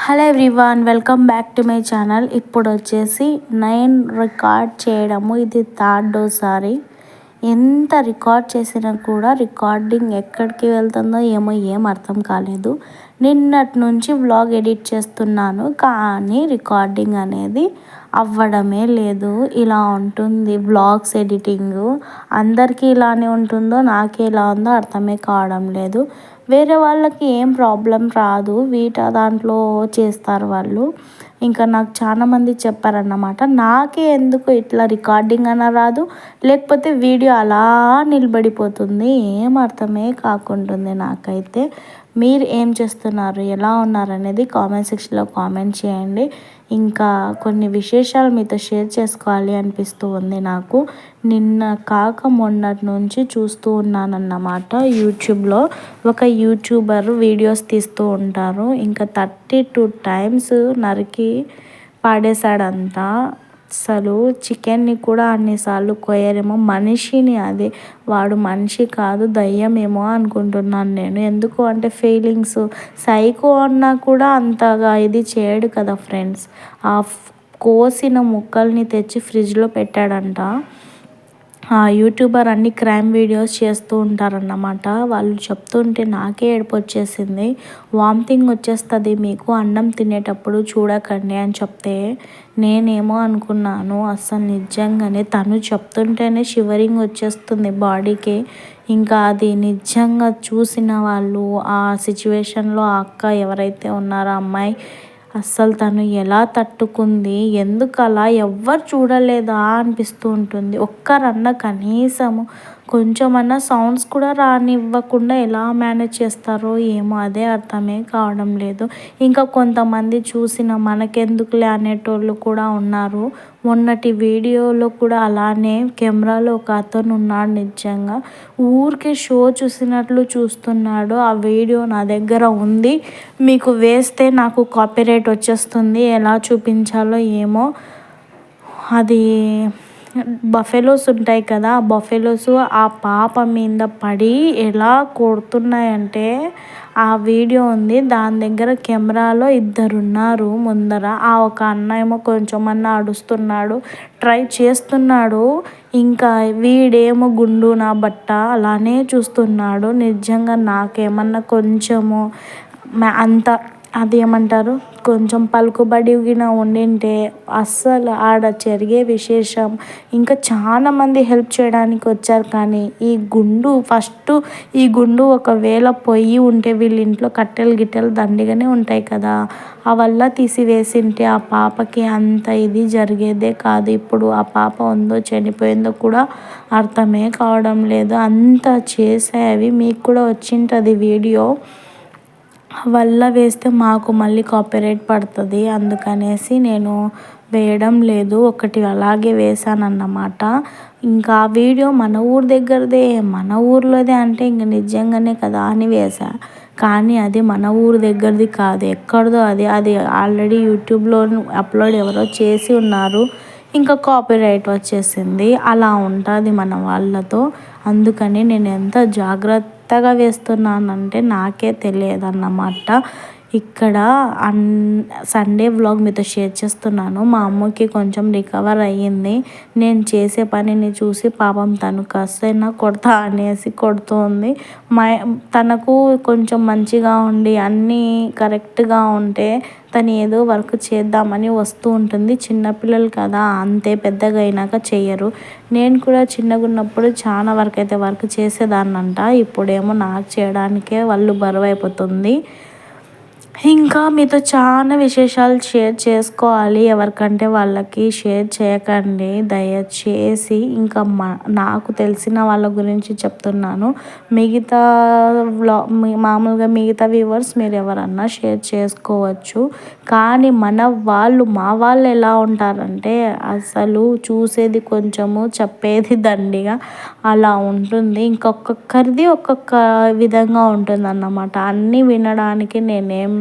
Hello everyone, welcome back to my channel. ఇప్పుడు వచ్చేసి నేను రికార్డ్ చేయడము ఇది థర్డోసారి. ఎంత రికార్డ్ చేసినా కూడా రికార్డింగ్ ఎక్కడికి వెళ్తుందో ఏమో ఏం అర్థం కాలేదు. నిన్నటి నుంచి వ్లాగ్ ఎడిట్ చేస్తున్నాను, కానీ రికార్డింగ్ అనేది అవ్వడమే లేదు. ఇలా ఉంటుంది వ్లాగ్స్ ఎడిటింగ్. అందరికీ ఇలానే ఉంటుందో నాకే ఇలా ఉందో అర్థమే కావడం లేదు. వేరే వాళ్ళకి ఏం ప్రాబ్లం రాదు, దాంట్లో చేస్తారు వాళ్ళు. ఇంకా నాకు చాలామంది చెప్పారన్నమాట, నాకే ఎందుకు ఇట్లా రికార్డింగ్ అన్న రాదు, లేకపోతే వీడియో అలా నిలబడిపోతుంది, ఏం అర్థమే కాకుంటుంది నాకైతే. మీరు ఏం చేస్తున్నారు, ఎలా ఉన్నారు అనేది కామెంట్ సెక్షన్లో కామెంట్ చేయండి. ఇంకా కొన్ని విశేషాలు మీతో షేర్ చేసుకోవాలి అనిపిస్తూ ఉంది నాకు. నిన్న కాక మొన్నటి నుంచి చూస్తూ ఉన్నానన్నమాట. యూట్యూబ్లో ఒక యూట్యూబర్ వీడియోస్ తీస్తూ ఉంటారు. ఇంకా 32 టైమ్స్ నరికి పాడేశాడంట. అసలు చికెన్ని కూడా అన్నిసార్లు కొయ్యరేమో, మనిషిని, అదే వాడు మనిషి కాదు దయ్యమేమో అనుకుంటున్నాను నేను. ఎందుకు అంటే ఫీలింగ్స్ సైకో అన్నా కూడా అంతగా ఇది చేయడు కదా ఫ్రెండ్స్. ఆ కోసిన ముక్కల్ని తెచ్చి ఫ్రిడ్జ్లో పెట్టాడంట. ఆ యూట్యూబర్ అన్ని క్రైమ్ వీడియోస్ చేస్తూ ఉంటారన్నమాట. వాళ్ళు చెప్తుంటే నాకే ఏడుపు వచ్చేసింది. వామిటింగ్ వచ్చేస్తుంది మీకు అన్నం తినేటప్పుడు చూడకండి అని చెప్తే నేనేమో అనుకున్నాను, అసలు నిజంగానే తను చెప్తుంటేనే షివరింగ్ వచ్చేస్తుంది బాడీకి. ఇంకా అది నిజంగా చూసిన వాళ్ళు, ఆ సిచ్యువేషన్లో ఆ అక్క ఎవరైతే ఉన్నారో అమ్మాయి, అస్సలు తను ఎలా తట్టుకుంది, ఎందుకు అలా ఎవ్వరు చూడలేదా అనిపిస్తూ ఉంటుంది. ఒక్కరన్నా కనీసము కొంచెమన్నా సౌండ్స్ కూడా రానివ్వకుండా ఎలా మేనేజ్ చేస్తారో ఏమో, అదే అర్థమే కావడం లేదు. ఇంకా కొంతమంది చూసిన మనకెందుకులే అనేటోళ్ళు కూడా ఉన్నారు. మొన్నటి వీడియోలో కూడా అలానే కెమెరాలో ఒక అతను ఉన్నాడు, నిజంగా ఊరికే షో చూసినట్లు చూస్తున్నాడు. ఆ వీడియో నా దగ్గర ఉంది, మీకు వేస్తే నాకు కాపీరైట్ వచ్చేస్తుంది, ఎలా చూపించాలో ఏమో. అది బఫెలోస్ ఉంటాయి కదా, ఆ బఫెలోస్ ఆ పాప మీద పడి ఎలా కొడుతున్నాయంటే ఆ వీడియో ఉంది. దాని దగ్గర కెమెరాలో 2 ఉన్నారు ముందర. ఆ ఒక అన్న ఏమో కొంచెమన్నా అడుస్తున్నాడు, ట్రై చేస్తున్నాడు. ఇంకా వీడేమో గుండు నా బట్ట అలానే చూస్తున్నాడు. నిజంగా నాకేమన్నా కొంచెము అంత అది ఏమంటారు, కొంచెం పలుకుబడిగిన ఉండింటే అస్సలు ఆడ జరిగే విశేషం. ఇంకా చాలామంది హెల్ప్ చేయడానికి వచ్చారు, కానీ ఈ గుండు ఒకవేళ పొయ్యి ఉంటే వీళ్ళ ఇంట్లో కట్టెలు గిట్టెలు దండిగానే ఉంటాయి కదా, అవల్ల తీసివేసింటే ఆ పాపకి అంత ఇది జరిగేదే కాదు. ఇప్పుడు ఆ పాప ఉందో చనిపోయిందో కూడా అర్థమే కావడం లేదు. అంత చేసేవి మీకు కూడా వచ్చింటుంది వీడియో, వల్ల వేస్తే మాకు మళ్ళీ కాపీరైట్ పడుతుంది. అందుకనేసి నేను వేయడం లేదు. ఒకటి అలాగే వేసానన్నమాట. ఇంకా ఆ వీడియో మన ఊరు దగ్గరదే, మన ఊర్లోదే అంటే ఇంక నిజంగానే కదా అని వేసా. కానీ అది మన ఊరు దగ్గరది కాదు, ఎక్కడిదో అది ఆల్రెడీ యూట్యూబ్లో అప్లోడ్ ఎవరో చేసి ఉన్నారు. ఇంకా కాపీరైట్ వచ్చేసింది. అలా ఉంటుంది మన వాళ్ళతో. అందుకని నేను ఎంత జాగ్రత్తగా వేస్తున్నానంటే నాకే తెలియదన్నమాట. ఇక్కడ సండే వ్లాగ్ మీతో షేర్ చేస్తున్నాను. మా అమ్మకి కొంచెం రికవర్ అయ్యింది. నేను చేసే పనిని చూసి పాపం తను కాస్తైనా కొడతా అనేసి కొడుతుంది. తనకు కొంచెం మంచిగా ఉండి అన్నీ కరెక్ట్గా ఉంటే తను ఏదో వర్క్ చేద్దామని వస్తూ ఉంటుంది. చిన్నపిల్లలు కదా, అంతే, పెద్దగా అయినాక చెయ్యరు. నేను కూడా చిన్నగా ఉన్నప్పుడు చాలా వరకు అయితే వర్క్ చేసేదాన్నంట. ఇప్పుడేమో నాకు చేయడానికే వాళ్ళు బరువు అయిపోతుంది. ఇంకా మీతో చాలా విశేషాలు షేర్ చేసుకోవాలి, ఎవరికంటే వాళ్ళకి షేర్ చేయకండి దయచేసి. ఇంకా నాకు తెలిసిన వాళ్ళ గురించి చెప్తున్నాను. మిగతా మామూలుగా మిగతా వ్యూవర్స్ మీరు ఎవరన్నా షేర్ చేసుకోవచ్చు. కానీ మా వాళ్ళు ఎలా ఉంటారంటే అసలు చూసేది కొంచెము చెప్పేది దండిగా అలా ఉంటుంది. ఇంకొకరిది ఒక్కొక్క విధంగా ఉంటుంది అన్నమాట. అన్నీ వినడానికి నేనేం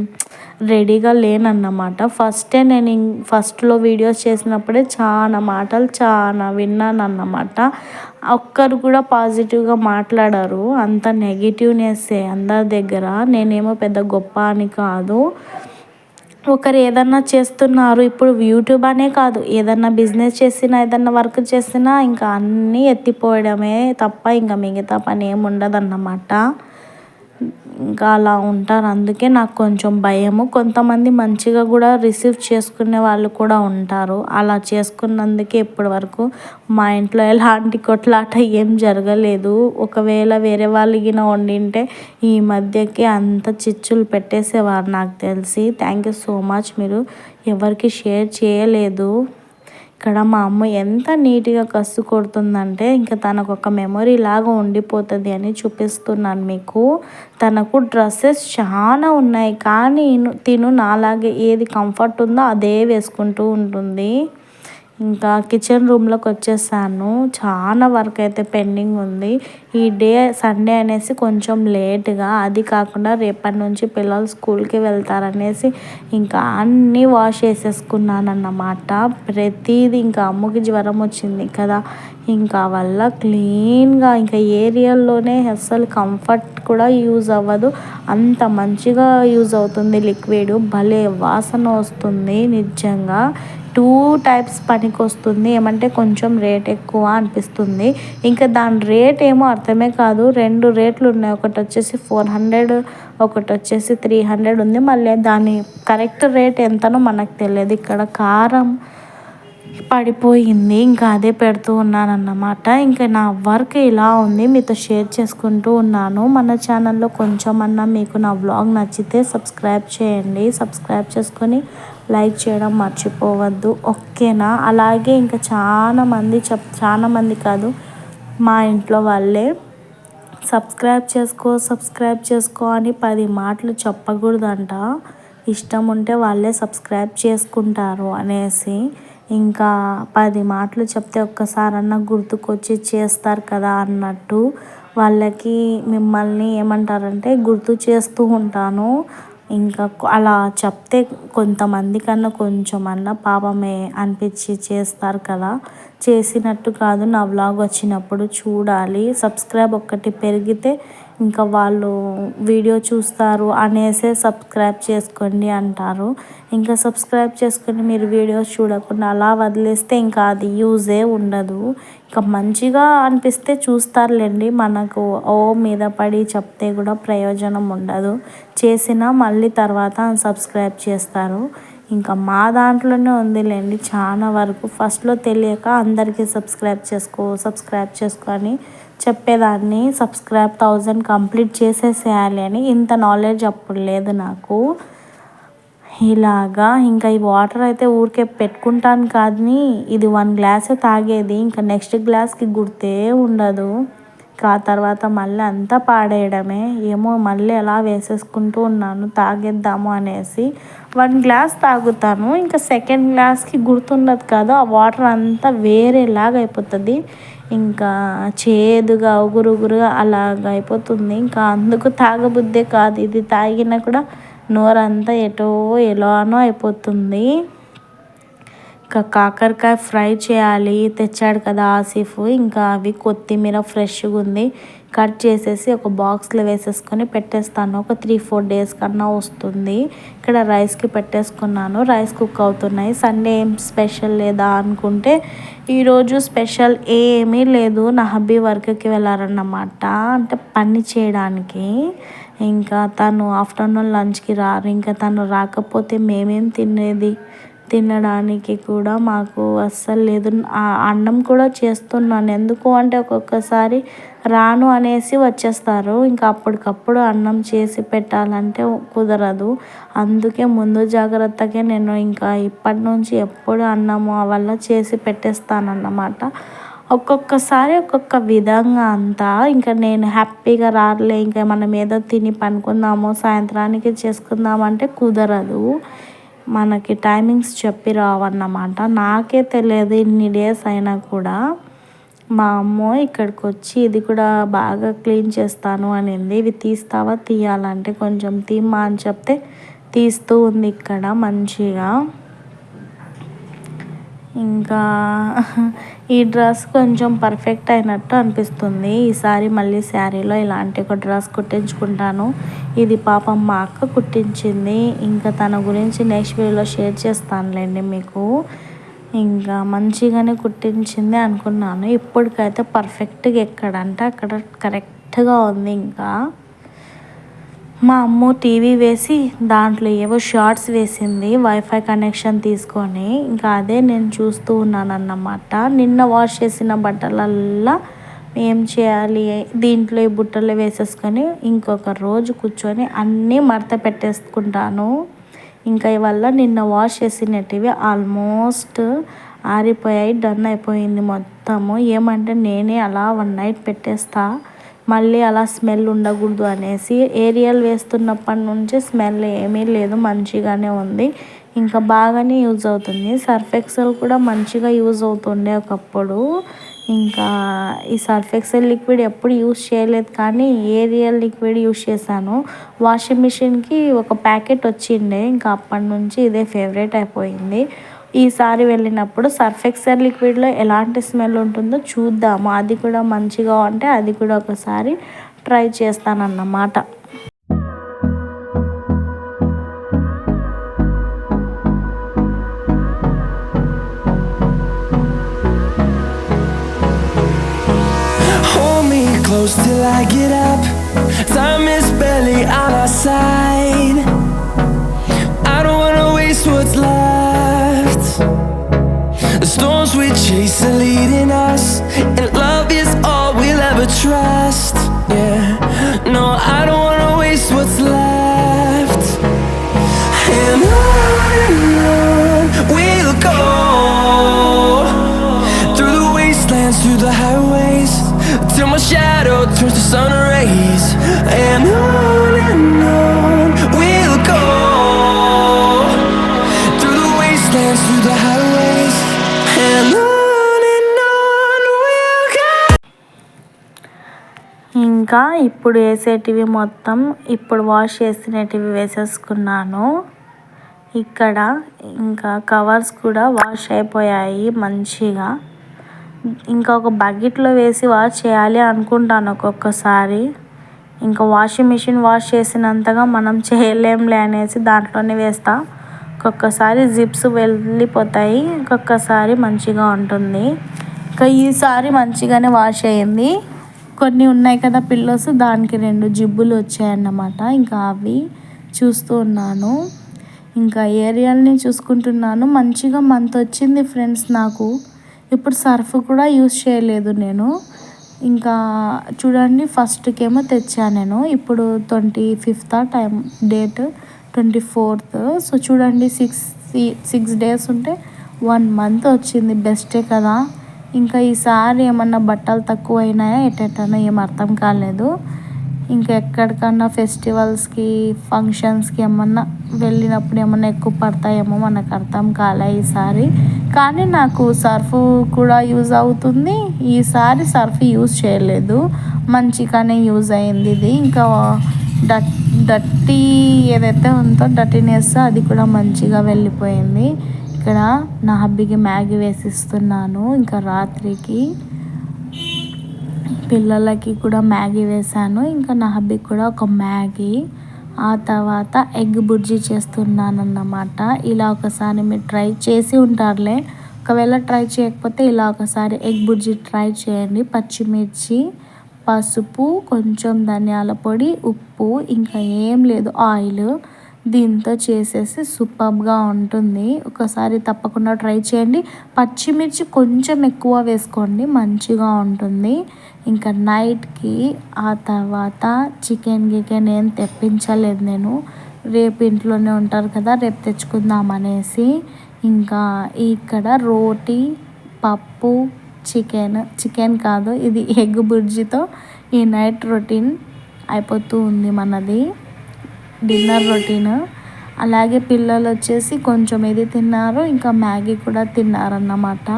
రెడీగా లేనన్నమాట. ఫస్ట్లో వీడియోస్ చేసినప్పుడే చాలా మాటలు విన్నాను అన్నమాట. ఒక్కరు కూడా పాజిటివ్గా మాట్లాడారు, అంత నెగిటివ్నెస్సే అందరి దగ్గర. నేనేమో పెద్ద గొప్ప అని కాదు, ఒకరు ఏదన్నా చేస్తున్నారు, ఇప్పుడు యూట్యూబ్ అనే కాదు, ఏదన్నా బిజినెస్ చేసినా ఏదన్నా వర్క్ చేసినా ఇంకా అన్నీ ఎత్తిపోయడమే తప్ప ఇంకా మిగతా పని ఏమి ఉండదన్నమాట. ఇంకా అలా ఉంటారు. అందుకే నాకు కొంచెం భయము. కొంతమంది మంచిగా కూడా రిసీవ్ చేసుకునే వాళ్ళు కూడా ఉంటారు. అలా చేసుకున్నందుకే ఇప్పటి వరకు మా ఇంట్లో ఎలాంటి కొట్లాట ఏం జరగలేదు. ఒకవేళ వేరే వాళ్ళు గిన వండింటే ఈ మధ్యకి అంత చిచ్చులు పెట్టేసేవారు నాకు తెలిసి. Thank you so much. మీరు ఎవరికి షేర్ చేయలేదు. ఇక్కడ మా అమ్మ ఎంత నీట్గా కసు కొడుతుందంటే ఇంకా తనకు ఒక మెమొరీ లాగా ఉండిపోతుంది అని చూపిస్తున్నాను మీకు. తనకు డ్రెస్సెస్ చాలా ఉన్నాయి కానీ తిను నాలాగే ఏది కంఫర్ట్ ఉందో అదే వేసుకుంటూ ఉంటుంది. ఇంకా కిచెన్ రూమ్లోకి వచ్చేసాను. చాలా వర్క్ అయితే పెండింగ్ ఉంది. ఈ డే సండే అనేసి కొంచెం లేట్గా, అది కాకుండా రేపటి నుంచి పిల్లలు స్కూల్కి వెళ్తారనేసి ఇంకా అన్నీ వాష్ చేసేసుకున్నాను అన్నమాట. ప్రతిదీ ఇంకా అమ్మకి జ్వరం వచ్చింది కదా, ఇంకా వల్ల క్లీన్గా ఇంకా ఏరియాల్లోనే అస్సలు కంఫర్ట్ కూడా యూజ్ అవ్వదు. అంత మంచిగా యూజ్ అవుతుంది లిక్విడ్. భలే వాసన వస్తుంది నిజంగా. 2 టైప్స్ పనికి వస్తుంది. ఏమంటే కొంచెం రేట్ ఎక్కువ అనిపిస్తుంది. ఇంకా దాని రేట్ ఏమో అర్థమే కాదు. 2 రేట్లు ఉన్నాయి. ఒకటి వచ్చేసి 400, ఒకటి వచ్చేసి 300 ఉంది. మళ్ళీ దాని కరెక్ట్ రేట్ ఎంతనో మనకు తెలియదు. ఇక్కడ కారం పడిపోయింది, ఇంకా అదే పెడుతూ ఉన్నాను అన్నమాట. ఇంకా నా వర్క్ ఇలా ఉంది, మీతో షేర్ చేసుకుంటూ ఉన్నాను. మన ఛానల్లో కొంచెమన్నా మీకు నా వ్లాగ్ నచ్చితే సబ్స్క్రైబ్ చేయండి. సబ్స్క్రైబ్ చేసుకొని లైక్ చేయడం మర్చిపోవద్దు, ఓకేనా? అలాగే ఇంకా చాలామంది కాదు, మా ఇంట్లో వాళ్ళే సబ్స్క్రైబ్ చేసుకో అని 10 మాటలు చెప్పకూడదంట. ఇష్టం ఉంటే వాళ్ళే సబ్స్క్రైబ్ చేసుకుంటారు అనేసి. ఇంకా 10 మాటలు చెప్తే ఒక్కసారన్నా గుర్తుకొచ్చి చేస్తారు కదా అన్నట్టు వాళ్ళకి మిమ్మల్ని ఏమంటారంటే గుర్తు చేస్తూ ఉంటాను. ఇంకా అలా చెప్తే కొంతమంది కన్నా కొంచెమన్నా పాపమే అనిపించి చేస్తారు కదా. చేసినట్టు కాదు, నా వ్లాగ్ వచ్చినప్పుడు చూడాలి. సబ్స్క్రైబ్ ఒక్కటి పెరిగితే ఇంకా వాళ్ళు వీడియో చూస్తారు అనేసే సబ్స్క్రైబ్ చేసుకోండి అంటారు. ఇంకా సబ్స్క్రైబ్ చేసుకొని మీరు వీడియోస్ చూడకుండా అలా వదిలేస్తే ఇంకా అది యూజే ఉండదు. ఇంకా మంచిగా అనిపిస్తే చూస్తారులేండి. మనకు మీద పడి చెప్తే కూడా ప్రయోజనం ఉండదు. చేసినా మళ్ళీ తర్వాత సబ్స్క్రైబ్ చేస్తారు. ఇంకా మా దాంట్లోనే ఉందిలేండి చాలా వరకు. ఫస్ట్లో తెలియక అందరికీ సబ్స్క్రైబ్ చేసుకో అని చెప్పేదాన్ని. 1000 కంప్లీట్ చేసేసేయాలి అని. ఇంత నాలెడ్జ్ అప్పుడు లేదు నాకు. ఇలాగా ఇంకా ఈ వాటర్ అయితే ఊరికే పెట్టుకుంటాను కానీ ఇది 1 గ్లాసే తాగేది. ఇంకా నెక్స్ట్ గ్లాస్కి గుర్తే ఉండదు. ఇంకా ఆ తర్వాత మళ్ళీ అంతా పాడేయడమే. ఏమో మళ్ళీ అలా వేసేసుకుంటూ ఉన్నాను తాగేద్దాము అనేసి. 1 గ్లాస్ తాగుతాను, ఇంకా సెకండ్ గ్లాస్కి గుర్తుండదు కదా, ఆ వాటర్ అంతా వేరేలాగా అయిపోతుంది. ఇంకా చేదుగా ఉగురుగురుగా అలాగ అయిపోతుంది. ఇంకా అందుకు తాగబుద్దే కాదు. ఇది తాగినా కూడా నోరంతా ఎలానో అయిపోతుంది. ఇంకా కాకరకాయ ఫ్రై చేయాలి. తెచ్చాడు కదా ఆసిఫ్. ఇంకా అవి కొత్తిమీర ఫ్రెష్గా ఉంది, కట్ చేసేసి ఒక బాక్స్లో వేసేసుకొని పెట్టేస్తాను. ఒక 3-4 డేస్ కన్నా వస్తుంది. ఇక్కడ రైస్కి పెట్టేసుకున్నాను. రైస్ కుక్ అవుతున్నాయి. సండే ఏం స్పెషల్ లేదా అనుకుంటే ఈరోజు స్పెషల్ ఏమీ లేదు. నా హబ్బీ వర్క్కి వెళ్ళారన్నమాట, అంటే పని చేయడానికి. ఇంకా తను ఆఫ్టర్నూన్ లంచ్కి రారు. ఇంకా తను రాకపోతే మేమేం తినడానికి కూడా మాకు అస్సలు లేదు. అన్నం కూడా చేస్తున్నాను, ఎందుకు అంటే ఒక్కొక్కసారి రాను అనేసి వచ్చేస్తారు. ఇంకా అప్పటికప్పుడు అన్నం చేసి పెట్టాలంటే కుదరదు. అందుకే ముందు జాగ్రత్తగా నేను ఇంకా ఇప్పటి నుంచి ఎప్పుడు అన్నము వల్ల చేసి పెట్టేస్తానన్నమాట. ఒక్కొక్కసారి ఒక్కొక్క విధంగా అంతా. ఇంకా నేను హ్యాపీగా రాలే, ఇంకా మనం ఏదో తిని పనుకుందాము సాయంత్రానికి చేసుకుందామంటే కుదరదు. మనకి టైమింగ్స్ చెప్పి రావన్నమాట. నాకే తెలియదు ఇన్ని డేస్ అయినా కూడా. మా అమ్మ ఇక్కడికి వచ్చి ఇది కూడా బాగా క్లీన్ చేస్తాను అనింది. ఇవి తీయాలంటే కొంచెం తీమ్మా అని చెప్తే తీస్తూ ఉంది ఇక్కడ మంచిగా. ఇంకా ఈ డ్రెస్ కొంచెం పర్ఫెక్ట్ అయినట్టు అనిపిస్తుంది. ఈసారి మళ్ళీ శారీలో ఇలాంటి ఒక డ్రెస్ కుట్టించుకుంటాను. ఇది పాపం మా అక్క కుట్టించింది. ఇంకా తన గురించి నెక్స్ట్ వీడియోలో షేర్ చేస్తానులేండి మీకు. ఇంకా మంచిగానే కుట్టించింది అనుకున్నాను. ఇప్పటికైతే పర్ఫెక్ట్గా ఎక్కడంటే అక్కడ కరెక్ట్గా ఉంది. ఇంకా మా అమ్మ టీవీ వేసి దాంట్లో ఏవో షార్ట్స్ వేసింది వైఫై కనెక్షన్ తీసుకొని. ఇంకా అదే నేను చూస్తూ ఉన్నాను అన్నమాట. నిన్న వాష్ చేసిన బట్టలల్లా ఏం చేయాలి, దీంట్లో ఈ బుట్టలు వేసేసుకొని ఇంకొక రోజు కూర్చొని అన్నీ మడత పెట్టేసుకుంటాను. ఇంకా ఇవల్ల నిన్న వాష్ చేసినటివి ఆల్మోస్ట్ ఆరిపోయాయి, డన్ అయిపోయింది మొత్తము. ఏమంటే నేనే అలా 1 నైట్ పెట్టేస్తా, మళ్ళీ అలా స్మెల్ ఉండకూడదు అనేసి. ఏరియల్ వేస్తున్నప్పటి నుంచి స్మెల్ ఏమీ లేదు, మంచిగానే ఉంది. ఇంకా బాగానే యూజ్ అవుతుంది. సర్ఫ్ ఎక్సెల్ కూడా మంచిగా యూజ్ అవుతుండే ఒకప్పుడు. ఇంకా ఈ సర్ఫ్ ఎక్సెల్ లిక్విడ్ ఎప్పుడు యూజ్ చేయలేదు, కానీ ఏరియల్ లిక్విడ్ యూజ్ చేశాను. వాషింగ్ మిషన్కి ఒక ప్యాకెట్ వచ్చిండే, ఇంకా అప్పటి నుంచి ఇదే ఫేవరెట్ అయిపోయింది. ఈసారి వెళ్ళినప్పుడు సర్ఫ్ ఎక్సెల్ లిక్విడ్లో ఎలాంటి స్మెల్ ఉంటుందో చూద్దాము. అది కూడా మంచిగా ఉంటే అది కూడా ఒకసారి try చేస్తానన్నమాట. Close till I get up. Time is barely on our side. I don't wanna waste what's left. The storms we chase are leading us, and love is all we'll ever trust. Yeah, no, I don't wanna waste what's left. And on we'll go, through the wastelands, through the highways, till my shadow turns to sun rays. And on we'll go, through the wastelands, through the highways. And on we'll go. ఇంకా ఇప్పుడు వేసేటివి మొత్తం ఇప్పుడు wash చేసినటివి వేసేసుకున్నాను. ఇక్కడ ఇంకా covers కూడా wash అయిపోయాయి మంచిగా. ఇంకా ఒక బకెట్లో వేసి వాష్ చేయాలి అనుకుంటాను ఒక్కొక్కసారి. ఇంకా వాషింగ్ మిషన్ వాష్ చేసినంతగా మనం చేయలేంలే అనేసి దాంట్లోనే వేస్తా. ఒక్కొక్కసారి జిప్స్ వెళ్ళిపోతాయి, ఒక్కొక్కసారి మంచిగా ఉంటుంది. ఇంకా ఈసారి మంచిగానే వాష్ అయ్యింది. కొన్ని ఉన్నాయి కదా పిల్లోస్, దానికి 2 జిబ్బులు వచ్చాయన్నమాట. ఇంకా అవి చూస్తూ ఉన్నాను. ఇంకా ఏరియల్ని చూసుకుంటున్నాను. మంచిగా మంత్ వచ్చింది ఫ్రెండ్స్ నాకు. ఇప్పుడు సర్ఫ్ కూడా యూస్ చేయలేదు నేను. ఇంకా చూడండి, ఫస్ట్కేమో తెచ్చాను నేను. ఇప్పుడు 25th time date 24th. So చూడండి, 6 డేస్ ఉంటే 1 మంత్ వచ్చింది. బెస్టే కదా. ఇంకా ఈసారి ఏమన్నా బట్టలు తక్కువ అయినాయా ఎటెటనో ఏం అర్థం కాలేదు. ఇంకా ఎక్కడికన్నా ఫెస్టివల్స్కి ఫంక్షన్స్కి ఏమన్నా వెళ్ళినప్పుడు ఏమన్నా ఎక్కువ పడతాయేమో మనకు అర్థం కాలే ఈసారి. కానీ నాకు సర్ఫ్ కూడా యూజ్ అవుతుంది. ఈసారి సర్ఫ్ యూజ్ చేయలేదు, మంచిగానే యూజ్ అయింది ఇది. ఇంకా డర్టీ ఏదైతే ఉందో డర్టీనెస్ అది కూడా మంచిగా వెళ్ళిపోయింది. ఇక్కడ నా హబ్బీకి మ్యాగీ వేసిస్తున్నాను. ఇంకా రాత్రికి పిల్లలకి కూడా మ్యాగీ వేశాను. ఇంకా నా హబ్బీకి కూడా ఒక మ్యాగీ. ఆ తర్వాత ఎగ్ బుర్జీ చేస్తున్నాను అన్నమాట. ఇలా ఒకసారి మీరు ట్రై చేసి ఉంటారులే, ఒకవేళ ట్రై చేయకపోతే ఇలా ఒకసారి ఎగ్ బుర్జీ ట్రై చేయండి. పచ్చిమిర్చి, పసుపు, కొంచెం ధనియాల పొడి, ఉప్పు, ఇంకా ఏం లేదు, ఆయిల్, దీంతో చేసేసి సూపర్గా ఉంటుంది. ఒకసారి తప్పకుండా ట్రై చేయండి. పచ్చిమిర్చి కొంచెం ఎక్కువ వేసుకోండి, మంచిగా ఉంటుంది. ఇంకా నైట్కి ఆ తర్వాత చికెన్ ఏం తెప్పించలేదు నేను. రేపు ఇంట్లోనే ఉంటారు కదా, రేపు తెచ్చుకుందాం అనేసి. ఇంకా ఇక్కడ రోటీ, పప్పు, చికెన్ కాదు ఇది ఎగ్ బుర్జీతో ఈ నైట్ రొటీన్ అయిపోతూ ఉంది మనది, డిన్నర్ రొటీన్. అలాగే పిల్లలు వచ్చేసి కొంచెం ఇది తిన్నారు, ఇంకా మ్యాగీ కూడా తిన్నారన్నమాట.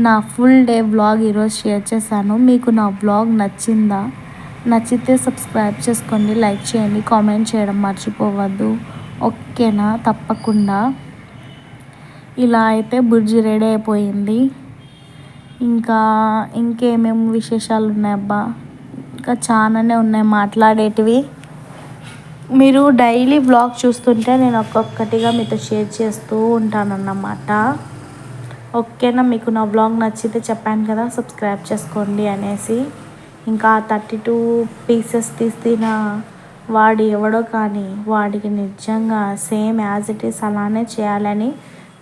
నా ఫుల్ డే వ్లాగ్ ఈరోజు షేర్ చేశాను. మీకు నా వ్లాగ్ నచ్చిందా? నచ్చితే సబ్స్క్రైబ్ చేసుకోండి, లైక్ చేయండి, కామెంట్ చేయడం మర్చిపోవద్దు, ఓకేనా? తప్పకుండా. ఇలా అయితే బుర్జీ రెడీ అయిపోయింది. ఇంకా ఇంకేమేమి విశేషాలు ఉన్నాయబ్బా, ఇంకా చాలానే ఉన్నాయి మాట్లాడేటివి. మీరు డైలీ వ్లాగ్ చూస్తుంటే నేను ఒక్కొక్కటిగా మీతో షేర్ చేస్తూ ఉంటానన్నమాట. ఓకేనా? మీకు నా వ్లాగ్ నచ్చితే చెప్పాను కదా సబ్స్క్రైబ్ చేసుకోండి అనేసి. ఇంకా 32 పీసెస్ తీసిన వాడు ఎవడో కానీ వాడికి నిజంగా సేమ్ యాజ్ ఇట్ ఈస్ అలానే చేయాలని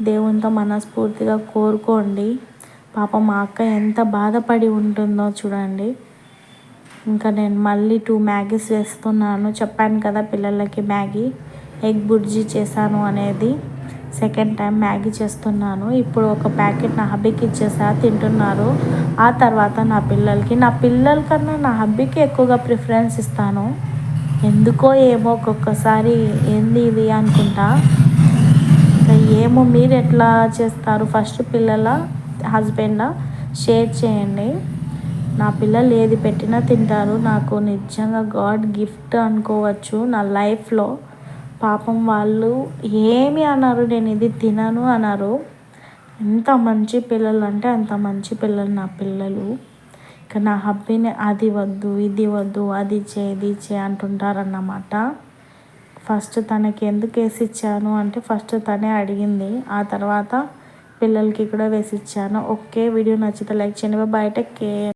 దేవునితో మనస్ఫూర్తిగా కోరుకోండి. పాపం మా అక్క ఎంత బాధపడి ఉంటుందో చూడండి. ఇంకా నేను మళ్ళీ 2 మ్యాగీస్ వేస్తున్నాను. చెప్పాను కదా పిల్లలకి మ్యాగీ ఎగ్ బుర్జీ చేశాను అనేది. సెకండ్ టైం మ్యాగీ చేస్తున్నాను. ఇప్పుడు ఒక ప్యాకెట్ నా హబ్బీకి ఇచ్చేసా, తింటున్నారు. ఆ తర్వాత నా పిల్లల కన్నా నా హబ్బీకి ఎక్కువగా ప్రిఫరెన్స్ ఇస్తాను. ఎందుకో ఏమో ఒక్కొక్కసారి ఏంది ఇది అనుకుంటా. ఏమో మీరు ఎట్లా చేస్తారు? ఫస్ట్ పిల్లల హస్బెండా షేర్ చేయండి. నా పిల్లలు ఏది పెట్టినా తింటారు. నాకు నిజంగా గాడ్ గిఫ్ట్ అనుకోవచ్చు నా లైఫ్లో. పాపం వాళ్ళు ఏమి అన్నారు, నేను ఇది తినను అన్నారు. ఎంత మంచి పిల్లలు అంటే అంత మంచి పిల్లలు నా పిల్లలు. ఇక నా హబ్బీని అది వద్దు ఇది వద్దు అది చే అంటుంటారన్నమాట. ఫస్ట్ తనకి ఎందుకు వేసి ఇచ్చాను అంటే ఫస్ట్ తనే అడిగింది. ఆ తర్వాత పిల్లలకి కూడా వేసి ఇచ్చాను. ఓకే, వీడియో నచ్చితే లైక్ చేయండి. By, take care.